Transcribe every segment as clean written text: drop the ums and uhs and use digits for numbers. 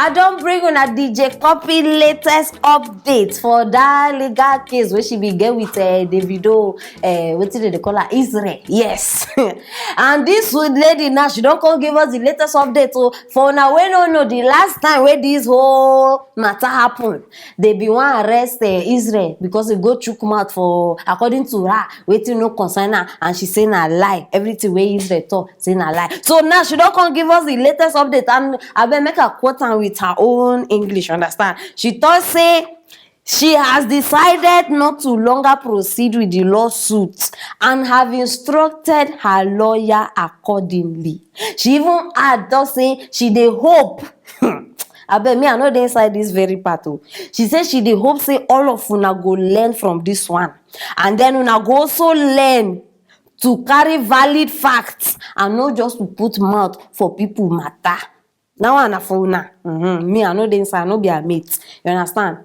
I don't bring on a DJ Cuppy latest update for that legal case where she began with Davido, what did they call her? Israel. Yes. And this lady now, she don't come give us the latest update. So for now, we don't know the last time where this whole matter happened. They be one arrest Israel because they go chook mouth for, according to her, waiting no concern her, and she saying a lie. Everything where Israel talk, saying a lie. So now she don't come give us the latest update, and I better make a quote with her own English, understand? She thought say she has decided not to longer proceed with the lawsuit and have instructed her lawyer accordingly. She even add to say she dey hope I bet me I know they inside this very part too. She said she dey hope say all of una go learn from this one, and then una go also learn to carry valid facts and not just to put mouth for people matter. Now I'm for una. Me, I know the inside, I know be a mate. You understand?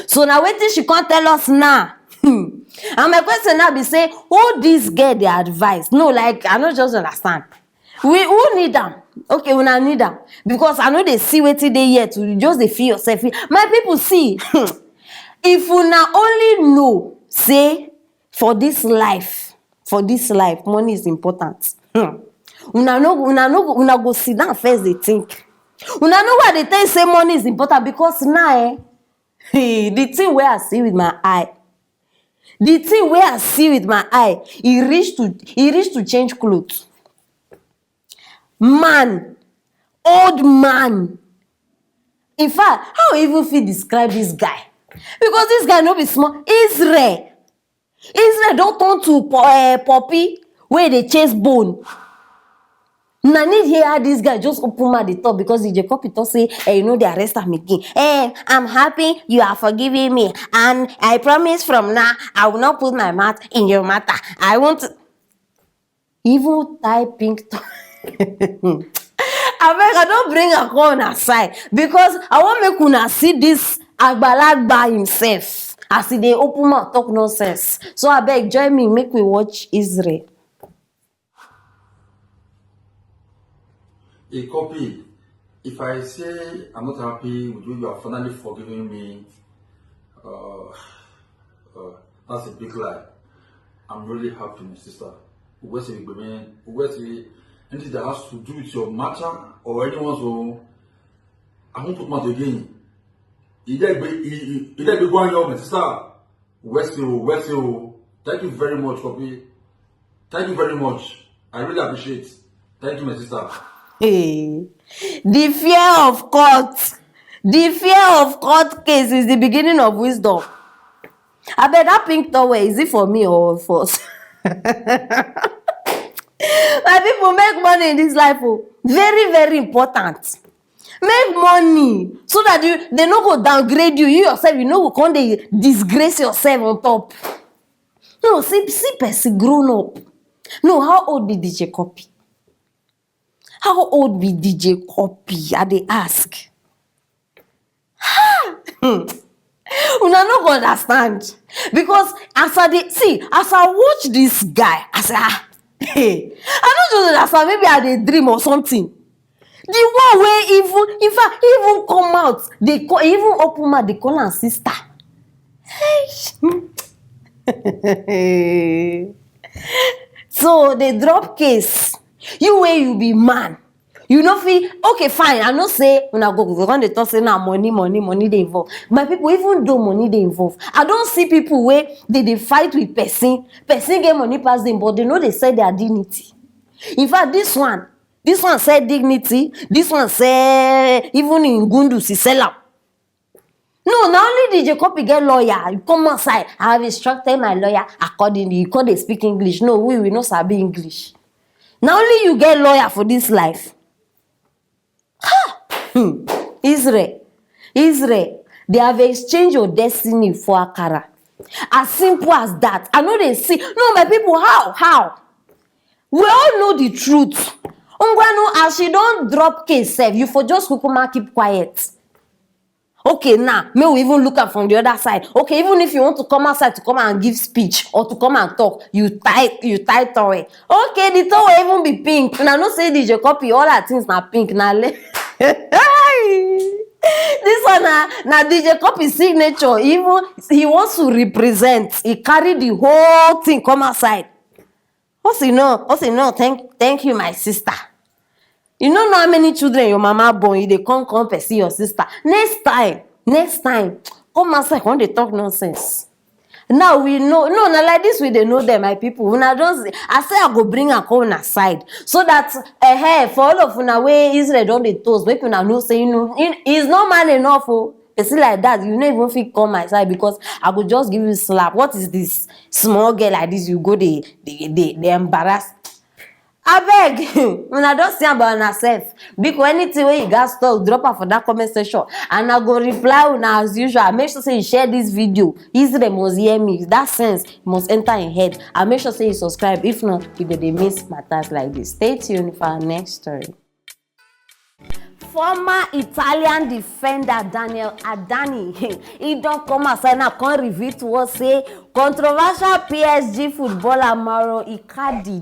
So now waiting she can't tell us now. And my question now be say, who this get the advice? No, like I don't just understand. We who need them? Okay, when I need them. Because I know they see what they here to just they feel yourself. My people see. If una only know, say, for this life, money is important. Una go sit down first, they think. Una know why they tell you say money is important, because now the thing where I see with my eye, it reach to change clothes. Man, old man. In fact, how even feel describe this guy? Because this guy no be small. Israel don't turn to puppy where they chase bone. Now need hear this guy just open my the top because DJ Cuppy to say, you know, they arrest him again. I'm happy you are forgiving me, and I promise from now I will not put my mouth in your matter. I won't even tie pink. I don't bring a corner aside because I want make una see this Agbalagba himself as they open mouth talk nonsense. So I beg join me, make we watch Israel. A copy. If I say I'm not happy with you, you are finally forgiving me. That's a big lie. I'm really happy, my sister. Anything that has to do with your matter or anyone's own, I won't put mouth again. You let me go on, my sister. West. Thank you very much, Cuppy. Thank you very much. I really appreciate it. Thank you, my sister. Hey, the fear of court case is the beginning of wisdom. I bet that pink towel, is it for me or for my people? Make money in this life, very, very important. Make money so that they no go downgrade you. You yourself, you know, can't they disgrace yourself on top. No, see person grown up. No, how old be DJ Cuppy? How old be DJ Cuppy? I they ask. Una no go understand. Because as I watch this guy, I say, I don't just understand. Maybe I dey dream or something. The one where even come out, they call, even open mouth, they call her sister. So they drop case. You where you be man, you know feel okay fine. I know say when I go run the talk say now money they involve. My people, even though money they involve, I don't see people where they fight with person get money pass them, but they know they say their dignity. In fact, this one said dignity. This one say even in Gundu si sell am. No, not only DJ Cuppy get lawyer, you come outside. I have instructed my lawyer accordingly. You can't speak English. No, we know sabi English. Not only you get lawyer for this life. Israel, they have exchanged your destiny for Akara. As simple as that. I know they see. No, my people, how? We all know the truth. Ungwanu, as she don't drop case, you for just kukuma keep quiet. Okay, now, may we even look at from the other side. Okay, even if you want to come outside to come and give speech or to come and talk, you tie towel. Okay, the towel even be pink. And I don't say DJ Cuppy, all that things na pink. Now, this one na DJ Cuppy signature. Even he wants to represent. He carry the whole thing come outside. What's he know? Thank you, my sister. You don't know how many children your mama born. You they come see your sister. Next time, come outside when they talk nonsense. Now we know, no, na like this we they know them, my people. Una don't, I say I go bring a come aside so that for all of una way Israel don't dey toast. Make una know say you know he's not man enough. Oh, it's like that. You never even fit come my side because I go just give you slap. What is this small girl like this? You go they embarrass. I beg, when I don't see about myself, because anything where you got stuck, drop her for that comment section, and I go reply una as usual. I make sure say you share this video. Israel must hear me. That sense must enter in head. I make sure say you subscribe. If not, you go dey miss matters like this. Stay tuned for our next story. Former Italian defender Daniel Adani, he don't come outside now, can't reveal to us say controversial PSG footballer Mauro Icardi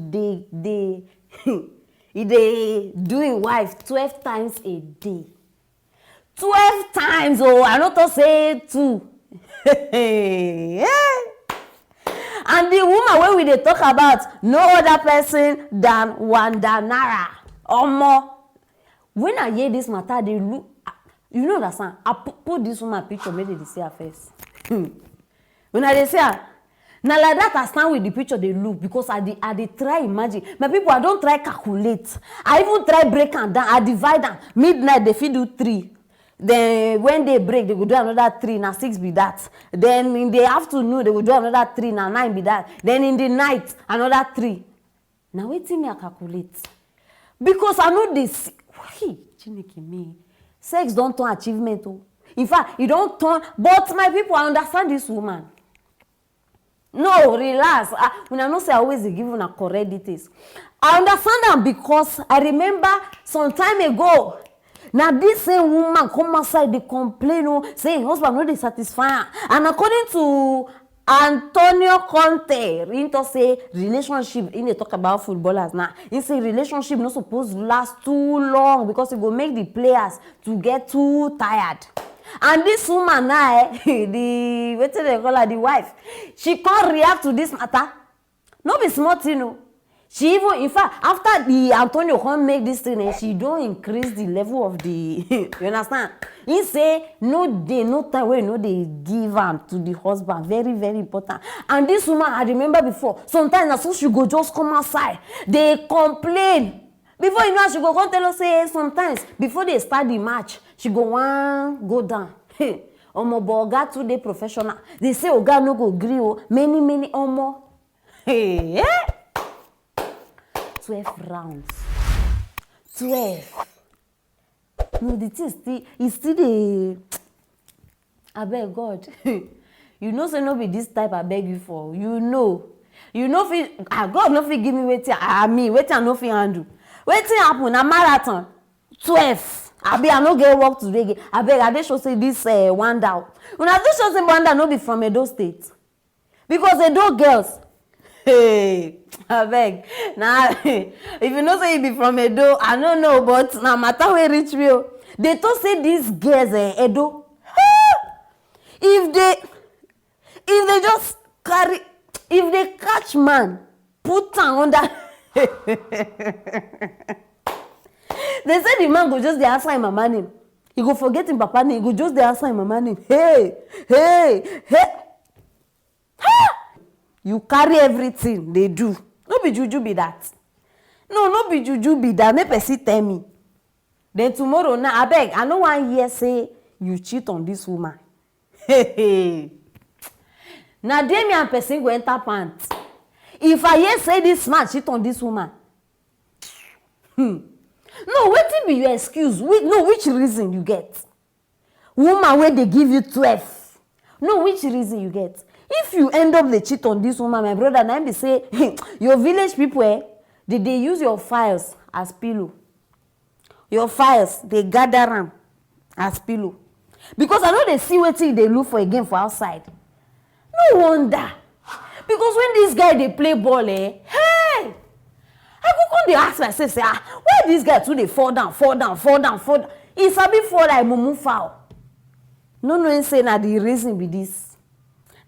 he dey do him wife 12 times a day. 12 times, oh, I not to say 2. And the woman wey we dey talk about, no other person than Wanda Nara. Omo. When I hear this matter, they look, you know that son. I put this woman picture, maybe they see her face. When I say her, now like that I stand with the picture, they look because I try imagine. My people, I don't try calculate. I even try break them down. I divide them. Midnight they fit do 3. Then when they break, they will do another 3. Now 6 be that. Then in the afternoon they will do another 3. Now 9 be that. Then in the night another 3. Now wait till me I calculate because I know this. Hey, me. Sex don't turn achievement. Oh. In fact, it don't turn. But my people, I understand this woman. No, relax. When I know say I always give una correct details. I understand them because I remember some time ago. Now this same woman come outside, they complain, oh, say husband no dey satisfy her. And according to Antonio Conte, into say relationship, in they talk about footballers now. He say relationship not supposed to last too long because it will make the players to get too tired. And this woman now, what do they call her, the wife, she can't react to this matter. No be smart, you know. She even, in fact, after the Antonio can't make this thing, she don't increase the level of the, you understand? He say, no day, no time where no they give am to the husband. Very, very important. And this woman, I remember before, sometimes as soon as she go just come outside, they complain. Before you know, she go come tell us, say, sometimes, before they start the match, she go go down. Omo, but Oga too dey professional. They say Oga no go gree o. Many omo. Hey, 12 rounds. 12. No, the thing still, it's still the. I beg God. You know, say no be this type I beg you for. You know, God no fit give me wetin I no fit handle. Wetin happen na marathon 12. I no get work today. I beg, I dey show say this Wanda. When I dey show say Wanda no be from Edo State. Because Edo girls, hey, I beg. Now, if you know say you be from Edo, I don't know, but now matter wey reach me. They talk say these girls Edo. If they just carry, if they catch man, put am under. They say the man go just dey answer him mama name. He go forget him papa name. He go just dey answer him mama name. Hey. You carry everything they do. No be juju be that. No be juju be that. Make person tell me. Then tomorrow now, I beg. I no wan hear say you cheat on this woman. Now dey me and person go enter pants. If I hear say this man cheat on this woman. No, wetin be your excuse? Which reason you get? Woman wey they give you 12. No, which reason you get? If you end up the cheat on this woman, my brother, now be say your village people, they use your files as pillow. Your files, they gather them as pillow. Because I know they see wetin they look for again for outside. No wonder. Because when this guy they play ball, hey, I go come dey ask myself, say, why this guy too dey fall down? He sabi fall like mumu fowl. No knowing say na the reason be this.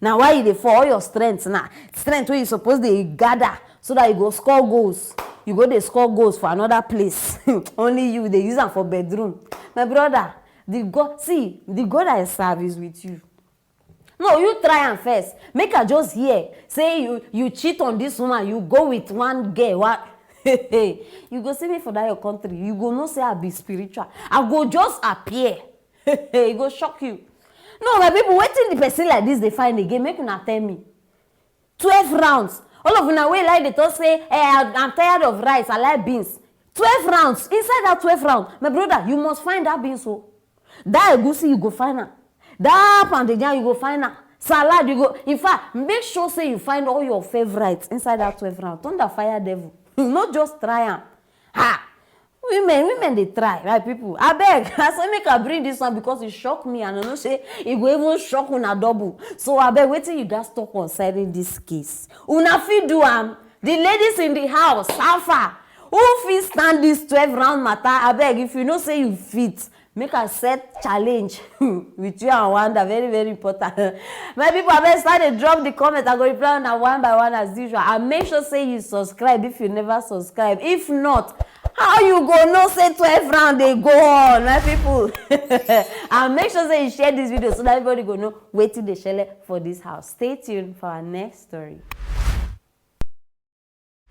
Now why you dey for all your strength now? Strength wey you suppose dey gather so that you go score goals. You go dey score goals for another place. Only you dey use am for bedroom. My brother, the God I serve is with you. No, you try am first. Make her just hear. Say you cheat on this woman, you go with one girl. What? You go see me for that your country. You go know say I be spiritual. I go just appear. E go shock you. No, my people, wetin the person like this they find again? Make una tell me. 12 rounds. All of una wey like dey talk say, I'm tired of rice, I like beans. 12 rounds. Inside that 12 rounds, my brother, you must find that beans. So that egusi, you go find am. That pounded yam, you go find am. Salad, you go. In fact, make sure say you find all your favorites inside that 12 rounds. Thunder fire devil. Not just try am. Ha! Women they try, right, people? I beg, I say make I bring this one because it shock me, and I know say it go even shock una double. So I beg, wait till you guys talk concerning this case. Una fit do am. The ladies in the house, how far? Who fit stand this 12 round matter? I beg, if you know say you fit, make a set challenge with you and Wanda. Very, very important. My people, I beg, start to drop the comment. I go reply on one by one as usual. And make sure say you subscribe if you never subscribe. If not, how you go know say 12 round they go on, my people? And make sure say you share this video so that everybody go know wetin dey shele for this house. Stay tuned for our next story.